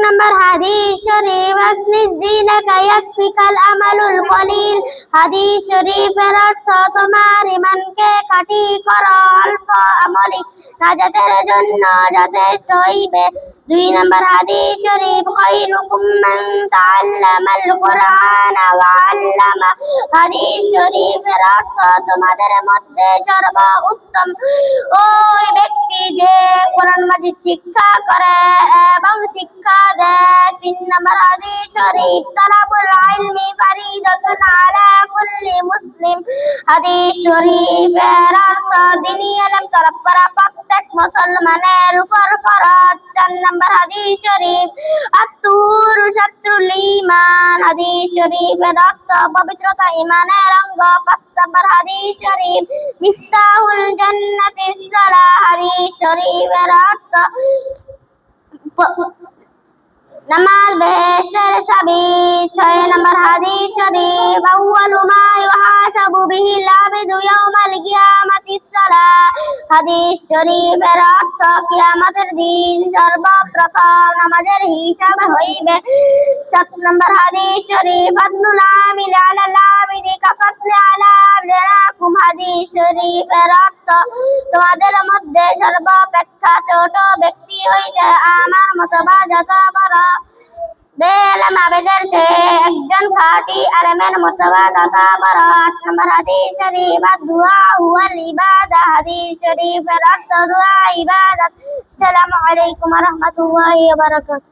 নম্বর হাদিস শরীফ আখলিস দীনাকা ইয়াকফিকাল আমালুল কলিল। হাদিস শরীফের অর্থ তোমার ঈমানকে খাঁটি করো, অল্প আমলই নাজাতের জন্য যথেষ্ট হইবে। 2 নম্বর হাদিস শরীফ খায়রুকুম মান তাআল্লামাল কুরআনা ওয়া আল্লামা। হাদিস শরীফের অর্থ তোমাদের মধ্যে সর্বোত্তম ওই ব্যক্তি যে কোরআন মাজিদ শিক্ষা করে এবং শিক্ষা দেয়। 3 নম্বর হাদিস শরীফ তালাবুল ইলমি ফারিদাতুন আলা কুল্লি মুসলিম। হাদিস শরীফের অর্থ দ্বীনি ইলম তলব করা প্রত্যেক মুসলমানের উপর ফরজ। 4 নম্বর হাদিস শরীফ আত-তুহুরু শাত্রুল ঈমান। হাদিস শরীফের অর্থ পবিত্রতা ঈমানের অঙ্গ। 5 নম্বর হাদিস শরীফ মিফতাহুল জান্নাতিস সালাহ। হাদিস শরীফের অর্থ নামাজ বেহেশতের চাবি। 6 নম্বর হাদিস শরীফ আউয়ালু মা ইউহাসাবু বিহিল আবদু ইয়াউমাল কিয়ামাতিস সালাহ। হাদিস শরীফের অর্থ কিয়ামতের দিন সর্বপ্রথম নামাজের হিসাব হইবে। 7 নম্বর হাদিস শরীফ ফাদলুল আমিলি আলাল আবিদি কাফাদলি আলা আবদিকুম। হাদিস শরীফের অর্থ তোমাদের মধ্যে সর্বাপেক্ষা ছোট ব্যক্তি হইতে আমার মতো বা যত বড় বেইলম আবেদের চেয়ে একজন খাঁটি আলেমের মতো বা তত বড়। 8 নম্বর হাদিস শরীফ দুআ হুয়াল ইবাদাহ। হাদিস শরীফের অর্থ দোয়া ইবাদত। আসসালামু আলাইকুম ওয়া রাহমাতুল্লাহি ওয়া বারাকাতুহু।